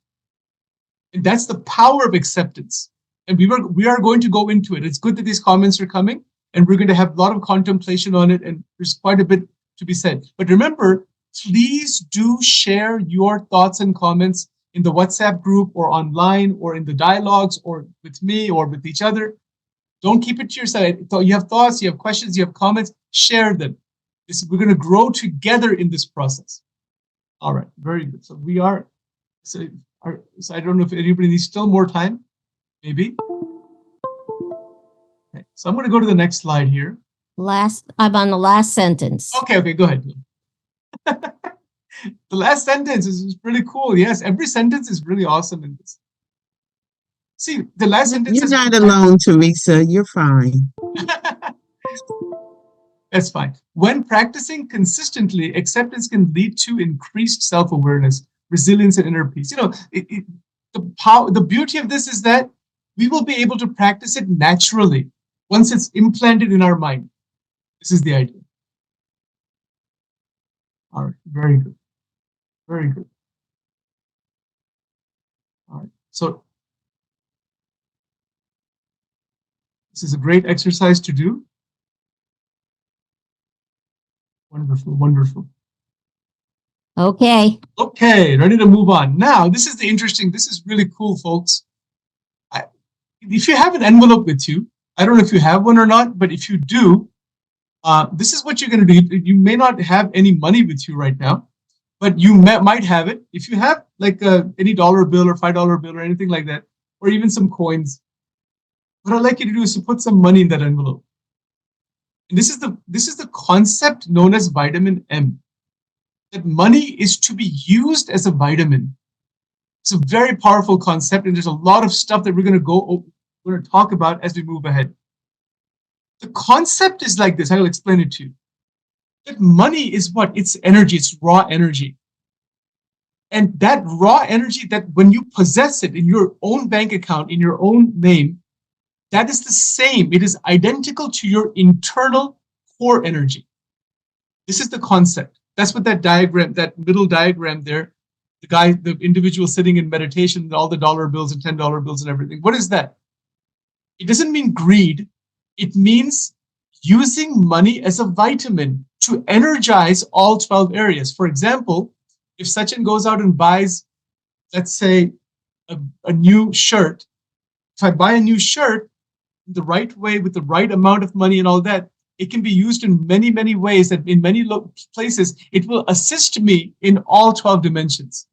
And that's the power of acceptance. And we are going to go into it. It's good that these comments are coming, and we're going to have a lot of contemplation on it, and there's quite a bit to be said. But remember, please do share your thoughts and comments in the WhatsApp group or online or in the dialogues or with me or with each other. Don't keep it to yourself. You have thoughts, you have questions, you have comments, share them. We're going to grow together in this process. All right, very good. So I don't know if anybody needs still more time, maybe. Okay, so I'm going to go to the next slide here. I'm on the last sentence. Okay, go ahead. The last sentence is pretty cool. Yes, every sentence is really awesome in this. See, the last sentence. You're not alone, Teresa. You're fine. That's fine. When practicing consistently, acceptance can lead to increased self-awareness, resilience, and inner peace. The beauty of this is that we will be able to practice it naturally once it's implanted in our mind. This is the idea. All right, very good. Very good. All right, so this is a great exercise to do. Wonderful, wonderful. Okay. Okay, ready to move on. Now, this is really cool, folks. If you have an envelope with you, I don't know if you have one or not, but if you do, This is what you're going to do. You may not have any money with you right now, but you might have it. If you have like any dollar bill or $5 bill or anything like that, or even some coins, what I'd like you to do is to put some money in that envelope. And this is the concept known as vitamin M. That money is to be used as a vitamin. It's a very powerful concept, and there's a lot of stuff that we're going to talk about as we move ahead. The concept is like this. I'll explain it to you. That money is what? It's energy. It's raw energy. And that raw energy, that when you possess it in your own bank account, in your own name, that is the same. It is identical to your internal core energy. This is the concept. That's what that diagram, that middle diagram there, the individual sitting in meditation, all the dollar bills and $10 bills and everything. What is that? It doesn't mean greed. It means using money as a vitamin to energize all 12 areas. For example, if Sachin goes out and buys, let's say, a new shirt, if I buy a new shirt the right way with the right amount of money and all that, it can be used in many, many ways, that in many places, it will assist me in all 12 dimensions.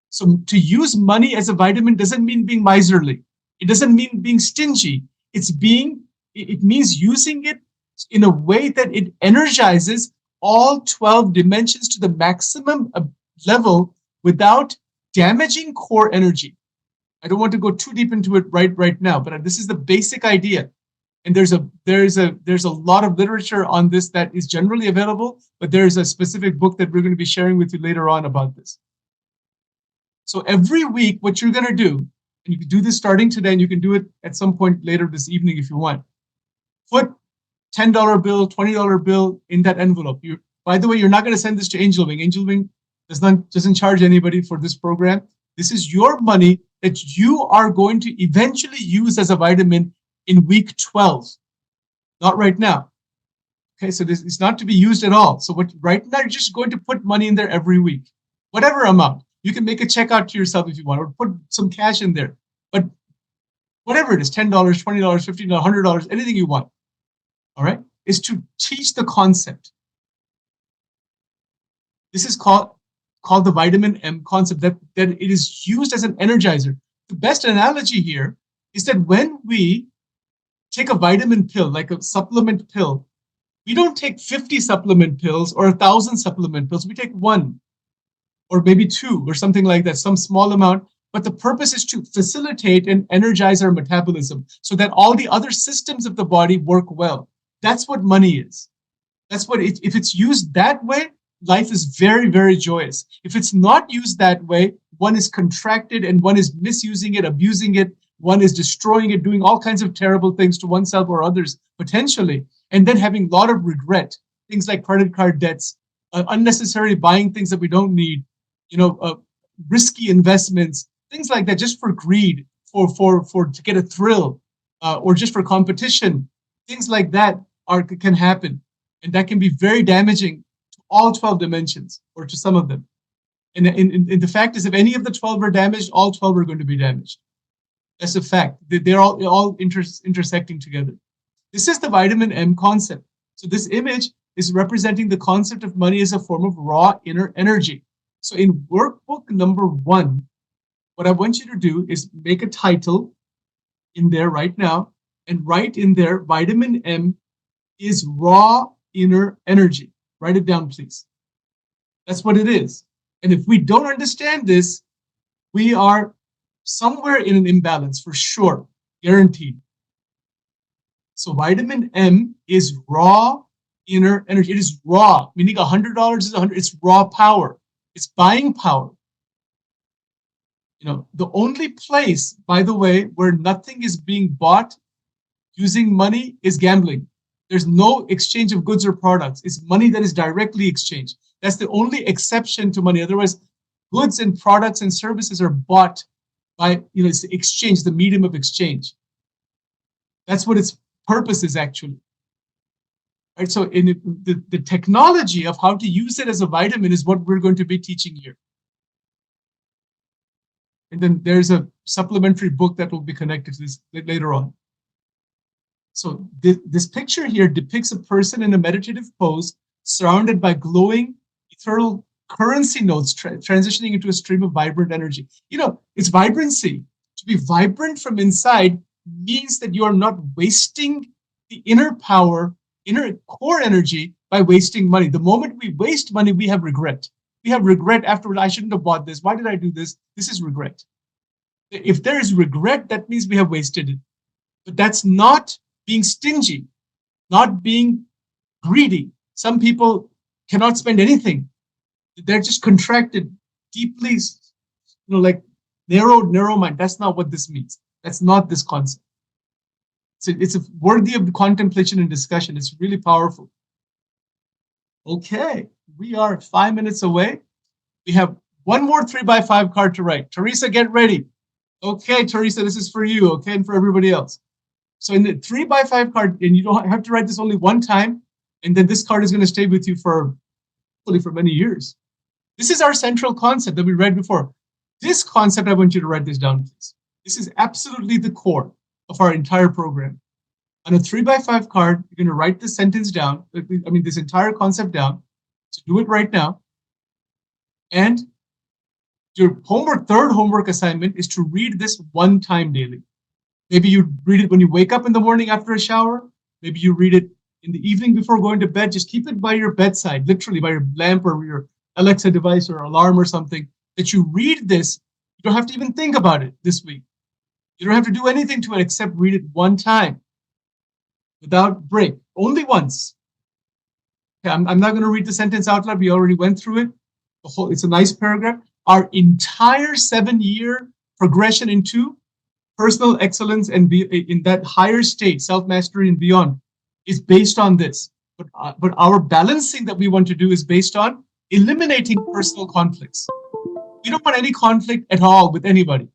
So to use money as a vitamin doesn't mean being miserly. It doesn't mean being stingy. It means using it in a way that it energizes all 12 dimensions to the maximum level without damaging core energy. I don't want to go too deep into it right now, but this is the basic idea. And there's a lot of literature on this that is generally available, but there's a specific book that we're going to be sharing with you later on about this. So every week, what you're going to do, and you can do this starting today, and you can do it at some point later this evening if you want, put $10 bill, $20 bill in that envelope. By the way, you're not going to send this to Angel Wing. Angel Wing doesn't charge anybody for this program. This is your money that you are going to eventually use as a vitamin in week 12, not right now. Okay, so this is not to be used at all. So right now, you're just going to put money in there every week, whatever amount. You can make a check out to yourself if you want, or put some cash in there. But whatever it is, $10, $20, $15, $100, anything you want, all right, is to teach the concept. This is called the vitamin M concept, that it is used as an energizer. The best analogy here is that when we take a vitamin pill, like a supplement pill, we don't take 50 supplement pills or 1,000 supplement pills. We take one or maybe two or something like that, some small amount. But the purpose is to facilitate and energize our metabolism so that all the other systems of the body work well. That's what money is. That's what if it's used that way, life is very, very joyous. If it's not used that way, one is contracted and one is misusing it, abusing it. One is destroying it, doing all kinds of terrible things to oneself or others, potentially, and then having a lot of regret. Things like credit card debts, unnecessarily buying things that we don't need, risky investments, things like that, just for greed, to get a thrill, or just for competition. Things like that can happen, and that can be very damaging to all 12 dimensions, or to some of them. And the fact is, if any of the 12 are damaged, all 12 are going to be damaged. That's a fact. They're all intersecting together. This is the vitamin M concept. So this image is representing the concept of money as a form of raw inner energy. So in workbook number 1, what I want you to do is make a title in there right now and write in there, vitamin M is raw inner energy. Write it down, please. That's what it is. And if we don't understand this, we are somewhere in an imbalance for sure, guaranteed. So vitamin M is raw inner energy. It is raw, meaning $100 is 100. It's raw power. It's buying power. The only place, by the way, where nothing is being bought using money is gambling. There's no exchange of goods or products. It's money that is directly exchanged. That's the only exception to money. Otherwise, goods and products and services are bought by, it's the exchange, the medium of exchange. That's what its purpose is actually. Right? So in the technology of how to use it as a vitamin is what we're going to be teaching here. And then there's a supplementary book that will be connected to this later on. So this picture here depicts a person in a meditative pose surrounded by glowing ethereal currency nodes transitioning into a stream of vibrant energy. You know, it's vibrancy. To be vibrant from inside means that you are not wasting the inner power, inner core energy by wasting money. The moment we waste money, we have regret. We have regret afterward. I shouldn't have bought this. Why did I do this? This is regret. If there is regret, that means we have wasted it. But that's not being stingy, not being greedy. Some people cannot spend anything. They're just contracted, deeply, like narrow mind. That's not what this means. That's not this concept. It's worthy of contemplation and discussion. It's really powerful. Okay, we are 5 minutes away. We have one more 3x5 card to write. Teresa, get ready. Okay, Teresa, this is for you, okay, and for everybody else. So in the 3x5 card, and you don't have to write this only one time, and then this card is going to stay with you for many years. This is our central concept that we read before. This concept, I want you to write this down, please. This is absolutely the core of our entire program. On a 3x5 card, you're going to write this sentence down, this entire concept down. So do it right now. And your third homework assignment is to read this one time daily. Maybe you read it when you wake up in the morning after a shower. Maybe you read it in the evening before going to bed. Just keep it by your bedside, literally by your lamp or your Alexa device or alarm or something, that you read this. You don't have to even think about it this week. You don't have to do anything to it except read it one time without break, only once. Okay, I'm not going to read the sentence out loud. We already went through it. It's a nice paragraph. Our entire 7-year progression into personal excellence and in that higher state, self-mastery and beyond, is based on this. But our balancing that we want to do is based on eliminating personal conflicts. We don't want any conflict at all with anybody.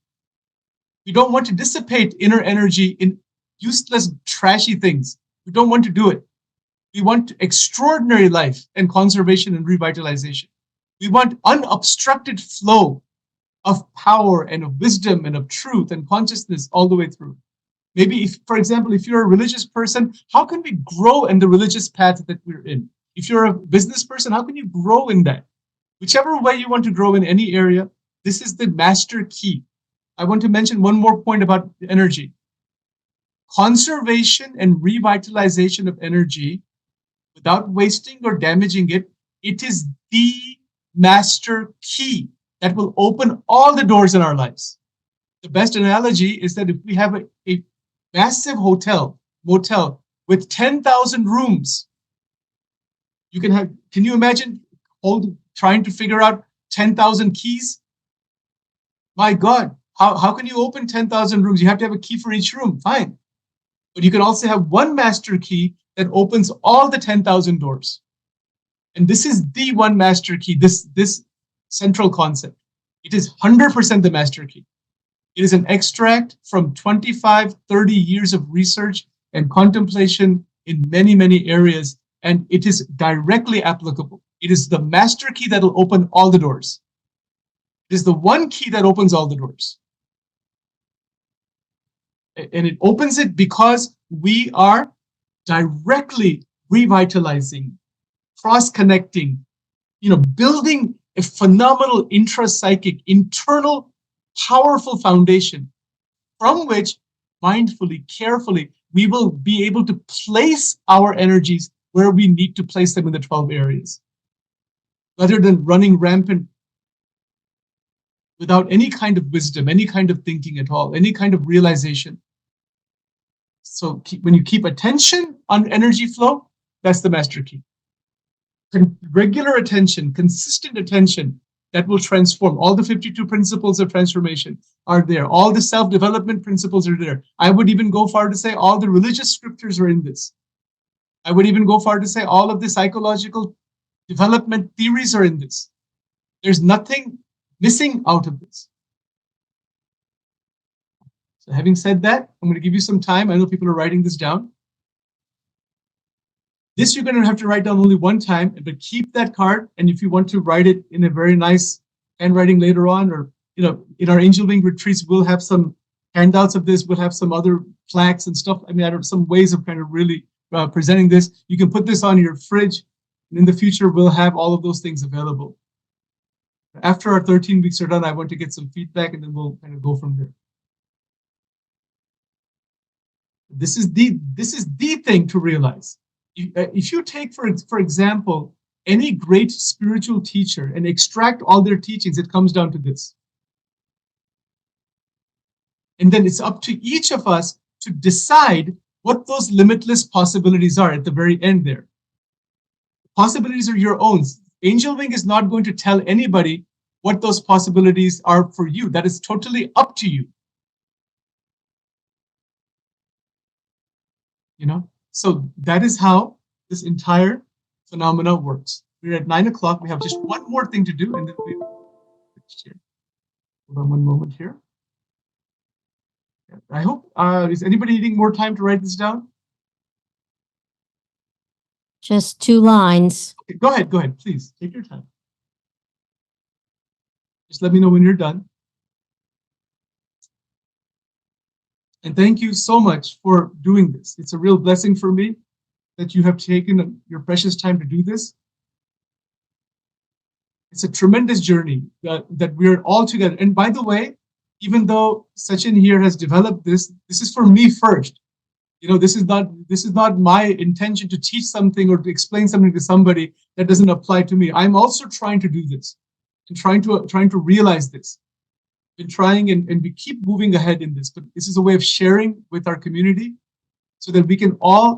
We don't want to dissipate inner energy in useless, trashy things. We don't want to do it. We want extraordinary life and conservation and revitalization. We want unobstructed flow of power and of wisdom and of truth and consciousness all the way through. Maybe, for example, if you're a religious person, how can we grow in the religious path that we're in? If you're a business person, how can you grow in that? Whichever way you want to grow in any area, this is the master key. I want to mention one more point about energy. Conservation and revitalization of energy without wasting or damaging it, it is the master key that will open all the doors in our lives. The best analogy is that if we have a massive motel with 10,000 rooms, can you imagine trying to figure out 10,000 keys? My God, how can you open 10,000 rooms? You have to have a key for each room, fine. But you can also have one master key that opens all the 10,000 doors. And this is the one master key, this central concept. It is 100% the master key. It is an extract from 25, 30 years of research and contemplation in many, many areas, and it is directly applicable. It is the master key that will open all the doors. It is the one key that opens all the doors. And it opens it because we are directly revitalizing, cross-connecting, building a phenomenal intrapsychic, internal, powerful foundation from which mindfully, carefully, we will be able to place our energies where we need to place them in the 12 areas, rather than running rampant without any kind of wisdom, any kind of thinking at all, any kind of realization. So when you keep attention on energy flow, that's the master key. Regular attention, consistent attention, that will transform. All the 52 principles of transformation are there. All the self-development principles are there. I would even go far to say all the religious scriptures are in this. I would even go far to say all of the psychological development theories are in this. There's nothing missing out of this. So having said that, I'm going to give you some time. I know people are writing this down. This you're going to have to write down only one time, but keep that card. And if you want to write it in a very nice handwriting later on, or in our Angel Wing retreats, we'll have some handouts of this. We'll have some other plaques and stuff. I mean, I don't some ways of kind of really presenting this. You can put this on your fridge, and in the future, we'll have all of those things available. After our 13 weeks are done, I want to get some feedback, and then we'll kind of go from there. This is the thing to realize. If you take, for example, any great spiritual teacher and extract all their teachings, it comes down to this. And then it's up to each of us to decide what those limitless possibilities are at the very end there. Possibilities are your own. Angel Wing is not going to tell anybody what those possibilities are for you. That is totally up to you. You know, so that is how this entire phenomena works. We're at 9 o'clock. We have just one more thing to do, and then we here. Hold on one moment here. I hope, is anybody needing more time to write this down? Just 2 lines. Okay, go ahead, please. Take your time. Just let me know when you're done. And thank you so much for doing this. It's a real blessing for me that you have taken your precious time to do this. It's a tremendous journey that we're all together. And by the way, even though Sachin here has developed this is for me first. You know, this is not my intention to teach something or to explain something to somebody that doesn't apply to me. I'm also trying to do this and trying to realize this. Been trying and we keep moving ahead in this, but this is a way of sharing with our community so that we can all